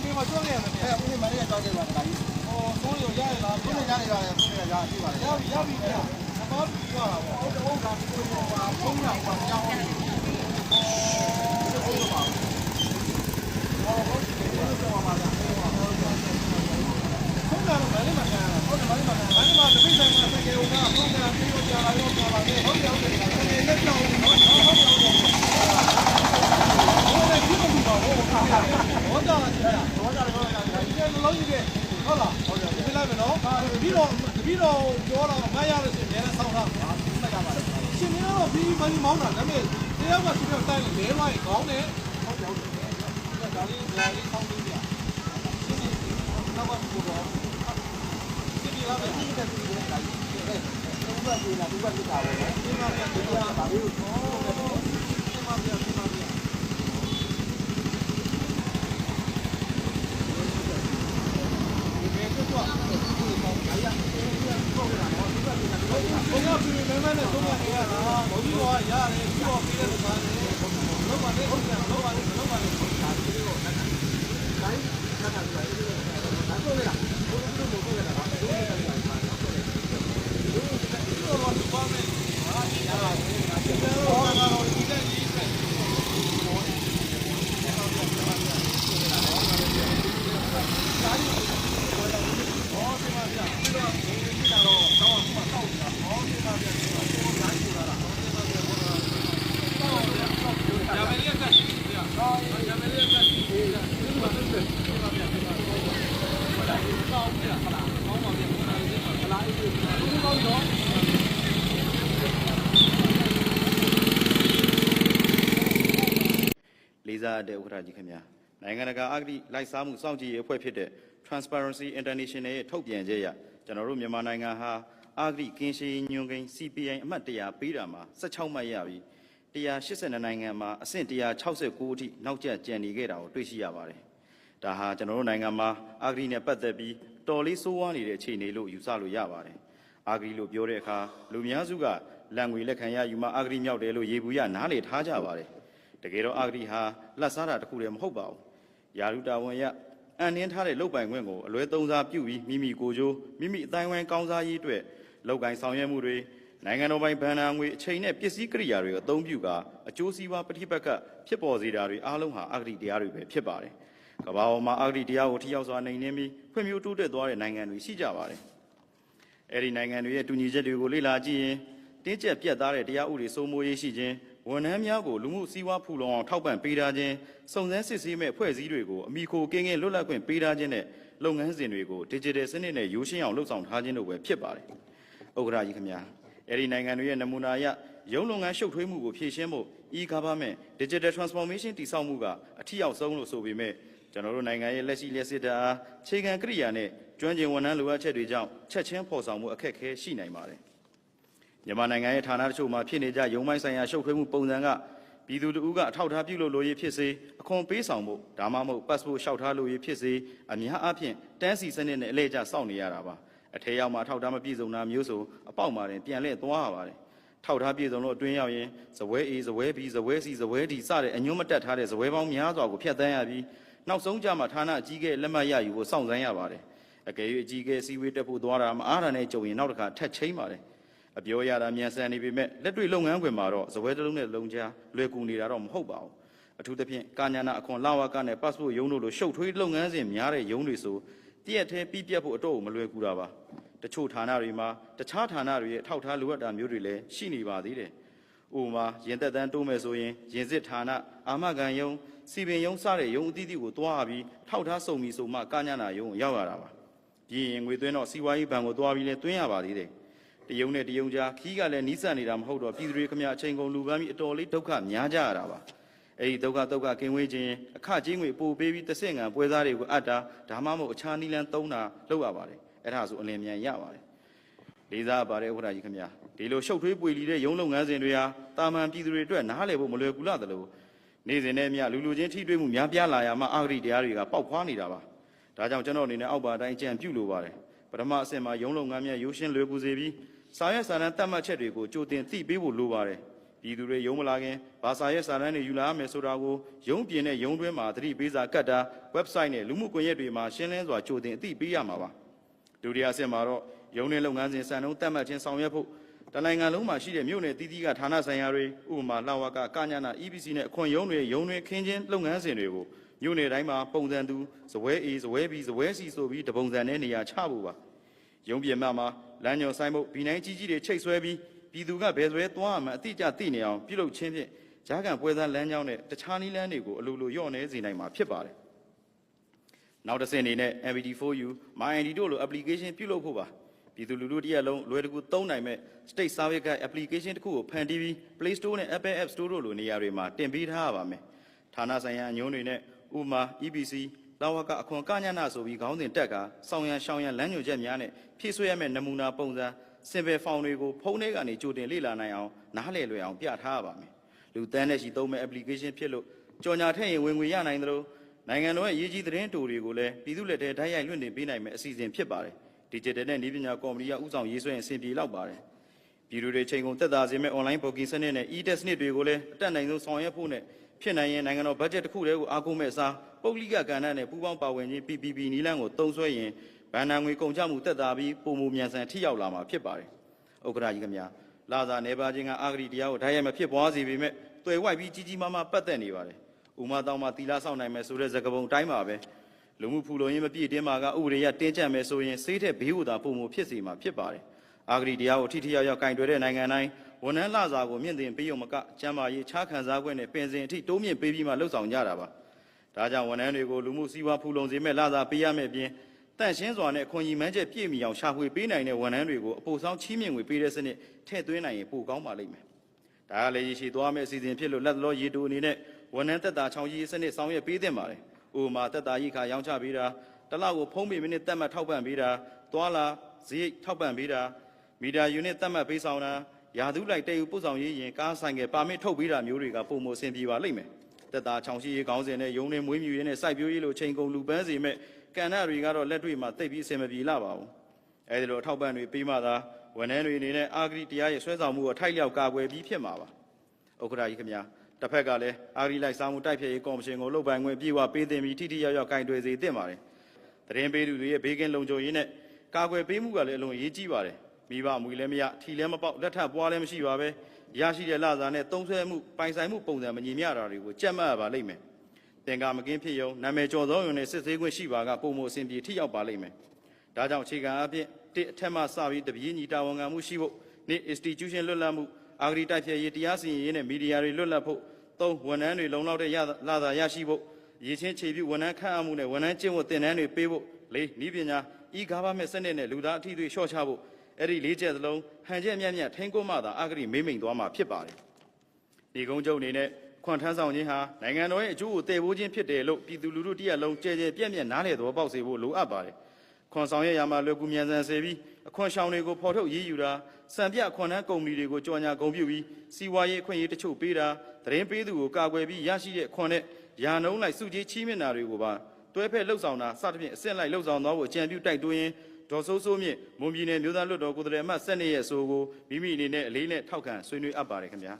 ဒီမှာကျွမ်းရတယ်ဗျာဦးလေးမလေးကြောက်တယ်ပါဒါကြီးဟောဆုံးရရရလားဘယ်နဲ့ရနေရတယ်ဆုံးရရရှိပါလေရပြီဗျာသဘောတူရတာပေါ့ဟုတ်ကဲ့ဒီလိုပါဖုန်းတော့ပါကြောင်းဟုတ်ပါဟုတ်တော့ပါလားဖုန်းကတော့မလေးမကန်ဟုတ်တယ်မလေးမကန်မလေးမတပိတ်ဆိုင်မှာစကေဦးကဖုန်းကပြေးကြလာရောကြလာတယ်ဟုတ်တယ်ဟုတ်တယ်လက်ကြောင်းဟုတ်ဟုတ်ဟုတ်ဟုတ်တယ်ဒီလိုပါဘောဘောတာကြာဘောတာတော့ဒီလိုကြီးပဲဟုတ်လားဟုတ်တယ်ဒီလိုက်မယ်နော်ပြီးတော့ပြောတော့မရလို့ဆိုရင်လည်းဆောင်းထားပါမှတ်ကြပါလားရှင်မင်းတော့ပြီးမင်းမောင်းတာဒါပေမဲ့တယောက်ကသူတို့တိုင်းလဲလိုက်ခေါင်းနဲ့ဟုတ်တယ်ဟုတ်တယ်ဒါလေးဆောင်းပြီးပြရှင်ဒီနောက်မှပြောတော့ဒီပြလာမယ်ဒီကတည်းကဒါကြီးတော့ဘာပြေးလာဒီဘက်ပြတာပဲဒီမှာပြန်ဒီမှာပါလို့ဒီမှာပြန်ဒီမှာပြန်ဘုရားပြည်နယ်မှာလည်းသုံးရတာဘုရားကရတယ်ပြီးတော့ပြီးတဲ့လူသားတွေလောက်ပါလေဟုတ်ကဲ့လောက်ပါလေလောက်ပါလေဒါပြီးတော့တိုင်းဆက်တာလိုက်ဒါဆိုလေဘုရားတို့ဘုရားကဘုရားကလည်းပါတော့တယ်ဒီလိုတော့ဘာမှမဟာဒီရတယ်ဒီတော့ဒီတဲ့ကြီးပဲလေးစားတဲ့ဥက္ကဋ္ဌကြီးခင်ဗျာနိုင်ငံတကာအဂတိလိုက်စားမှုစောင့်ကြည့်ရေးအဖွဲ့ဖြစ်တဲ့ Transparency International ရဲ့ထုတ်ပြန်ချက်အရကျွန်တော်တို့မြန်မာနိုင်ငံဟာအဂတိကင်းရှင်းညွှန်ကိန်း CPI အမှတ်100ပေးတာမှာ16မှတ်ရပြီး182နိုင်ငံမှာအဆင့်169အထိနောက်ကျကျန်နေခဲ့တာကိုတွေ့ရှိရပါတယ်။ဒါဟာကျွန်တော်တို့နိုင်ငံမှာအဂတိနဲ့ပတ်သက်ပြီးတော်လေးဆိုးဝါးနေတဲ့အခြေအနေလို့ယူဆလို့ရပါတယ်။အဂတိလို့ပြောတဲ့အခါလူများစုကလံငွေလက်ခံရယူမှအဂတိမြောက်တယ်လို့ရေဘူးရနားလေထားကြပါတယ်။တကယ်တော့အဂတိဟာလက်စားတာတစ်ခုတည်းမဟုတ်ပါဘူး။ယာရုတာဝန်ရအန်နင်းထားတဲ့လုပ်ပိုင်ခွင့်ကိုအလွဲသုံးစားပြုပြီးမိမိကိုယ်ကျိုးမိမိအတိုင်းဝိုင်းကောင်းစားရေးအတွက်လုပ်ကိုင်ဆောင်ရွက်မှုတွေနိုင်ငံတော်ပိုင်ဘဏ္ဍာငွေအချိန်နဲ့ပစ္စည်းကိရိယာတွေအသုံးပြုကာအကျိုးစီးပွားပဋိပက္ခဖြစ်ပေါ်စေတာတွေအားလုံးဟာအဂတိတရားတွေပဲဖြစ်ပါတယ်။ကမ္ဘာပေါ်မှာအဂတိတရားကိုထိရောက်စွာနှိမ်နင်းပြီးဖွံ့ဖြိုးတိုးတက်သွားတဲ့နိုင်ငံတွေရှိကြပါတယ်။အဲဒီနိုင်ငံတွေရဲ့တူညီချက်တွေကိုလေ့လာကြည့်ရင်တင်းကျပ်ပြတ်သားတဲ့တရားဥပဒေစိုးမိုးရေးရှိခြင်းဝန်ထမ်းများကိုလူမှုစီးပွားဖူလုံအောင်ထောက်ပံ့ပေးထားခြင်းစုံစမ်းစစ်ဆေးမဲ့အဖွဲ့အစည်းတွေကိုအမိခိုကင်းကင်းလွတ်လပ်ခွင့်ပေးထားခြင်းနဲ့လုပ်ငန်းစဉ်တွေကို digital စနစ်နဲ့ရိုးရှင်းအောင်လှုပ်ဆောင်ထားခြင်းတို့ပဲဖြစ်ပါတယ်။ဥက္ကဋ္ဌကြီးခင်ဗျာအဲဒီနိုင်ငံတွေရဲ့နမူနာအရရုံးလုပ်ငန်းရှုပ်ထွေးမှုကိုဖြေရှင်းဖို့ e-government digital transformation တည်ဆောက်မှုကအထီးရောက်ဆုံးလို့ဆိုပေမဲ့ကျွန်တော်တို့နိုင်ငံရဲ့လက်ရှိလျက်စစ်တာခြေခံကိရိယာနဲ့ကျွမ်းကျင်ဝန်ထမ်းလိုအပ်ချက်တွေကြောင့်ချက်ချင်းဖော်ဆောင်မှုအခက်အခဲရှိနိုင်ပါတယ်။မြန်မာနိုင်ငံရဲ့ဌာနတချို့မှာဖြစ်နေကြရုံးပိုင်းဆိုင်ရာရှုပ်ထွေးမှုပုံစံကပြည်သူတို့ကအထောက်ထားပြုလို့လိုရေးဖြစ်စေအခွန်ပေးဆောင်ဖို့ဒါမှမဟုတ် passport လျှောက်ထားလို့ရေးဖြစ်စေအများအားဖြင့်တန်းစီစနစ်နဲ့အလဲကျစောင့်နေရတာပါအထက်ရောက်မှာထောက်ထားမပြည့်စုံတာမျိုးဆိုအပေါက်မှာတင်ပြန်လဲသွားရပါတယ်ထောက်ထားပြည့်စုံလို့အတွင်းရောက်ရင်ဇပွဲ A ဇပွဲ B ဇပွဲ C ဇပွဲ D စတဲ့အညွှန်းမတက်ထားတဲ့ဇပွဲပေါင်းများစွာကိုဖျက်ဆီးရပြီးနောက်ဆုံးကြမှာဌာနအကြီးကဲလက်မှတ်ရယူဖို့စောင့်ဆိုင်းရပါတယ်အကယ်၍အကြီးကဲစီဝေးတက်ဖို့သွားတာမအားတာနဲ့ကြုံရင်နောက်တစ်ခါထက်ချင်းပါတယ်အပြောရတာမြန်ဆန်နေပေမဲ့လက်တွေ့လုပ်ငန်းခွင်မှာတော့ဇပွဲတစ်လုံးနဲ့လုံးချာလွယ်ကူနေတာတော့မဟုတ်ပါဘူးအထူးသဖြင့်ကာညာနာအခွန်လာဝကနဲ့ passport ရုံးတို့လိုရှုပ်ထွေးလုပ်ငန်းစဉ်များတဲ့ရုံးတွေဆိုတရက်သေးပြီးပြတ်ဖို့အတော့မလွယ်ကူတာပါတချို့ဌာနတွေမှာတခြားဌာနတွေရဲ့ထောက်ထားလိုအပ်တာမျိုးတွေလည်းရှိနေပါသေးတယ်ဥပမာရင်သက်တမ်းတိုးမယ်ဆိုရင်ရင်စစ်ဌာနအာမခံရုံးစီပင်ရုံးစတဲ့ရုံးအသီးသီးကိုတွားပြီးထောက်ထားစုံပြီးဆိုမှကာညာနာရုံးရောက်ရတာပါပြီးရင်ငွေသွင်းတော့စီဝါရေးဘဏ်ကိုတွားပြီးလဲသွင်းရပါသေးတယ်တရုံနဲ့တရုံကြားခီးကလည်းနီးစပ်နေတာမဟုတ်တော့ပြည်သူတွေခမအချိန်ကုန်လူပန်းပြီးအတော်လေးဒုက္ခများကြရတာပါအဲဒီဒုက္ခကင်းဝေးခြင်းအခကြေးငွေပို့ပေးပြီးတစ်ဆင့်ငံပွဲစားတွေကိုအပ်တာဒါမှမဟုတ်အခြားနီးလန်းသုံးတာလုပ်ရပါတယ်အဲ့ဒါဆိုအလင်းမြန်ရပါတယ်လေးစားပါတယ်ဥက္ကဋ္ဌကြီးခင်ဗျာဒီလိုရှုပ်ထွေးပွေလီတဲ့ရုံးလုပ်ငန်းစဉ်တွေဟာတာမန်ပြည်သူတွေအတွက်နားလည်ဖို့မလွယ်ကူလာသလိုနေ့စဉ်နဲ့အမျှလူချင်းထိတွေ့မှုများပြားလာရမှအဂတိတရားတွေကပေါက်ဖွားနေတာပါဒါကြောင့်ကျွန်တော်အနေနဲ့အောက်ပါအတိုင်းကြံပြုလိုပါတယ်ပထမအဆင့်မှာရုံးလုပ်ငန်းများရိုးရှင်းလွယ်ကူစေပြီးစာရွက်စာတမ်းသတ်မှတ်ချက်တွေကိုကြိုတင်သိပေးဖို့လိုပါတယ် ပြည်သူတွေရုံးမလာခင်ဘာသာရေးစာတမ်းတွေယူလာမယ်ဆိုတာကိုရုံးပြင်နဲ့ရုံးတွင်းမှာသတိပေးစာကတ်တာ website နဲ့လူမှုကွန်ရက်တွေမှာရှင်းလင်းစွာကြိုတင်အသိပေးရမှာပါဒုတိယအဆင့်မှာတော့ရုံးတွင်းလုပ်ငန်းစဉ်စံနှုန်းတက်မှတ်ခြင်းဆောင်ရွက်ဖို့တနိုင်ငံလုံးမှာရှိတဲ့မြို့နယ်တည်တည်ကဌာနဆိုင်ရာတွေဥပမာလှဝကကညနာ EPC နဲ့အခွန်ရုံးတွေခင်းချင်းလုပ်ငန်းစဉ်တွေကိုမြို့နယ်တိုင်းမှာပုံစံတူဇပွဲ A ဇပွဲ B ဇပွဲ C ဆိုပြီးတပုံစံနဲ့နေရာချဖို့ပါရုံးပြင်မှာလမ်းညွန်ဆိုင်မှုဗီနိုင်းကြီးတွေချိတ်ဆွဲပြီးပြည်သူကဘယ်ဆွဲသွားမှအတိအကျသိနေအောင်ပြုလုပ်ခြင်းဖြင့်ဂျာကန်ပွဲစားလမ်းကြောင်းနဲ့တခြားနည်းလမ်းတွေကိုအလိုလိုရော့နေစေနိုင်မှာဖြစ်ပါတယ်နောက်တစ်ဆင့်အနေနဲ့ MPD4U MyID တို့လို application ပြုလုပ်ဖို့ပါပြည်သူလူထုတရက်လုံးလွယ်တကူသုံးနိုင်မဲ့ State Service Guide application တစ်ခုကိုဖန်တီးပြီး Play Store နဲ့ Apple App Store တို့လိုနေရာတွေမှာတင်ပေးထားရပါမယ်ဌာနဆိုင်ရာညွှန်းတွေနဲ့ဥပမာ EPC လာဝကအခွန်ကညနာဆိုပြီးခေါင်းစဉ်တက်ကဆောင်ရန်ရှောင်းရန်လမ်းညွှန်ချက်များနဲ့ဖြည့်ဆွဲရမယ့်နမူနာပုံစံစင်ပယ်ဖောင်တွေကိုဖုန်းထဲကနေကြိုတင်လေ့လာနိုင်အောင်နားလည်လွယ်အောင်ပြထားရပါမယ်လူတန်းနဲ့ရှိသုံးမဲ့ application ဖြစ်လို့ကြော်ညာထည့်ရင်ဝင်ငွေရနိုင်သလိုနိုင်ငံတော်ရဲ့အရေးကြီးသတင်းတူတွေကိုလည်းပြည်သူလက်ထဲဓာတ်ရိုက်လွှင့်တင်ပေးနိုင်မယ့်အစီအစဉ်ဖြစ်ပါတယ်Digital နဲ့နည်းပညာကော်မတီကဥဆောင်ရေးဆွဲရင်အဆင်ပြေလောက်ပါတယ်ပြည်သူတွေချိန်ကုန်သက်သာစေမဲ့ online booking စနစ်နဲ့ e-test စနစ်တွေကိုလည်းအတက်နိုင်ဆုံးဆောင်ရွက်ဖို့နဲ့ဖြစ်နိုင်ရင်နိုင်ငံတော်ဘတ်ဂျက်တစ်ခုတည်းကိုအားကိုးမဲ့အစားပုဂ္ဂလိကကဏ္ဍနဲ့ပူးပေါင်းပါဝင်ခြင်း PPP နည်းလမ်းကိုသုံးစွဲရင်ဗန်နာငွေကုန်ကျမှုသက်သာပြီးပုံမူမြန်ဆန်ထိရောက်လာမှာဖြစ်ပါတယ်ဥက္ကဋ္ဌကြီးခင်ဗျာလာသာနေပါခြင်းကအဂတိတရားကိုဓာတ်ရိုက်မဖြစ်ပွားစေပေမဲ့တွေ့ဝိုက်ပြီးကြီးကြီးမားမားပတ်သက်နေပါတယ်ဥမာတောင်းမှတီလာဆောင်နိုင်မယ်ဆိုတဲ့ဇကပုံတိုင်းပါပဲလူမှုဖူလုံရေးမပြည့်တင်းမှာကဥပဒေရတင်းကျပ်မယ်ဆိုရင်စေးတဲ့ဘေးဥသာပုံမှုဖြစ်စေမှာဖြစ်ပါတယ်အာဂရိတရားကိုထိထိရောက်ရောက်ကင်တွယ်တဲ့နိုင်ငံတိုင်းဝန်ထမ်းလစာကိုမြင့်တင်ပေးရုံမကကျန်းမာရေးခြားခံစား권နဲ့ပင်စင်အထိတိုးမြင့်ပေးပြီးမှလှုပ်ဆောင်ကြတာပါဒါကြောင့်ဝန်ထမ်းတွေကိုလူမှုစီးပွားဖူလုံစေမဲ့လစာပေးရမယ့်အပြင်တန့်ရှင်းစွာနဲ့အခွန်ကြီးမှန်းချက်ပြည့်မီအောင်ရှာဖွေပေးနိုင်တဲ့ဝန်ထမ်းတွေကိုအပိုဆောင်ချီးမြှင့်ငွေပေးတဲ့စနစ်ထည့်သွင်းနိုင်ရင်ပိုကောင်းပါလိမ့်မယ်ဒါကလည်းရရှိသွားမယ့်အစီအစဉ်ဖြစ်လို့လက်လောရေတိုအနေနဲ့ဝန်ထမ်းသက်သာချောင်းကြီးစနစ်ဆောင်ရွက်ပေးသင့်ပါတယ်ဥပမာသက်သာရိခါရောင်းချပေးတာတလောက်ကိုဖုံးပေမိနစ်တက်မှတ်ထောက်ပံ့ပေးတာသွာလာဈေးထောက်ပံ့ပေးတာမီတာယူနစ်တက်မှတ်ပေးဆောင်တာရာသီလိုက်တဲ့ယူပို့ဆောင်ရေးရင်ကားဆိုင်ကပါမစ်ထုတ်ပေးတာမျိုးတွေကပုံမအဆင်ပြေပါလိမ့်မယ်သက်သာချောင်းရှိရေးခေါင်းစဉ်နဲ့ရုံးနေမွေးမြူရေးနဲ့စိုက်ပျိုးရေးလိုချိန်ကုန်လူပန်းစီမဲ့ကဏ္ဍတွေကတော့လက်တွေ့မှာသိပ်ပြီးအဆင်မပြေလာပါဘူးအဲဒီလိုအထောက်ပံ့တွေပေးမှသာဝန်ထမ်းတွေအနေနဲ့အာဂရိတရားရဲ့ဆွဲဆောင်မှုကိုထိုက်လျောက်ကာကွယ်ပြီးဖြစ်မှာပါဥက္ကဋ္ဌကြီးခင်ဗျာတစ်ဖက်ကလည်းအာဂရိလိုက်စားမှုတိုက်ဖျက်ရေးကော်မရှင်ကိုလုပ်ပိုင်ခွင့်ပြေဝပေးတင်ပြီးထိထိရောက်ရောက်ကင်တွယ်စေသင့်ပါတယ်သတင်းပေးသူတွေရဲ့ဘေးကင်းလုံခြုံရေးနဲ့ကာကွယ်ပေးမှုကလည်းအလွန်အရေးကြီးပါတယ်မိဘမွေလည်းမရထီလည်းမပေါက်လက်ထပ်ပွားလည်းမရှိပါပဲရရှိတဲ့လစာနဲ့သုံးဆွဲမှုပိုင်ဆိုင်မှုပုံစံမညီမျှတာတွေကိုကြက်မှတ်ရပါလိမ့်မယ်သင်္ကာမကင်းဖြစ်ရုံနာမည်ကျော်သောရုံနဲ့စစ်ဆေးခွင့်ရှိပါကပုံမအဆင်ပြေထိရောက်ပါလိမ့်မယ်ဒါကြောင့်အခြေခံအဖြစ်တစ်အထက်မှစပြီးတပြေးညီတာဝန်ခံမှုရှိဖို့နေ့ institution လွတ်လပ်မှုအာဂရိတိုက်ဖျက်ရေးတရားစီရင်ရေးနဲ့မီဒီယာတွေလွတ်လပ်ဖို့သုံးဝန်ထမ်းတွေလုံလောက်တဲ့လစာရရှိဖို့ရည်ချင်းခြေပြုဝန်ထမ်းခန့်အပ်မှုနဲ့ဝန်ထမ်းကျင့်ဝတ်သင်တန်းတွေပေးဖို့လေးနည်းပညာ e-government စနစ်နဲ့လူသားအထီးတွေလျှော့ချဖို့အဲ့ဒီလေးချက်စလုံးဟန်ချက်မြတ်မြတ်ထိန်းကွန်းမှသာအာဂရိမိမ့်မိန်သွားမှာဖြစ်ပါတယ်ဒီကုန်းချုပ်အနေနဲ့ခွန်ထမ်းဆောင်ခြင်းဟာနိုင်ငံတော်ရဲ့အကျိုးကိုတည်ဖို့ခြင်းဖြစ်တယ်လို့ပြည်သူလူထုတရက်လုံးကြဲကြဲပြည့်ပြည့်နားလည်သဘောပေါက်စေဖို့လိုအပ်ပါတယ်ခွန်ဆောင်ရရမှာလွယ်ကူမြန်ဆန်စေပြီးအခွန်ရှောင်တွေကိုဖော်ထုတ်ရေးယူတာစံပြခွန်ထမ်းကုမ္ပဏီတွေကိုကြော်ညာဂုဏ်ပြုပြီးစီးပွားရေးအခွင့်အရေးတချို့ပေးတာသတင်းပေးသူကိုကာကွယ်ပြီးရရှိတဲ့ခွန်နဲ့ယာနှုံးလိုက်စုကြီးချီးမြှင့်တာတွေကိုပါတွဲဖက်လှုပ်ဆောင်တာစသဖြင့်အဆင့်လိုက်လှုပ်ဆောင်သွားဖို့အကြံပြုတိုက်တွန်းရင်ဒေါ်စိုးစိုးမြင့်မွန်ပြည်နယ်မျိုးသားလွှတ်တော်ကိုယ်စားလှယ်အမတ်12ရဲ့အဆိုကိုမိမိအနေနဲ့အလေးနဲ့ထောက်ခံဆွေးနွေးအပ်ပါတယ်ခင်ဗျာ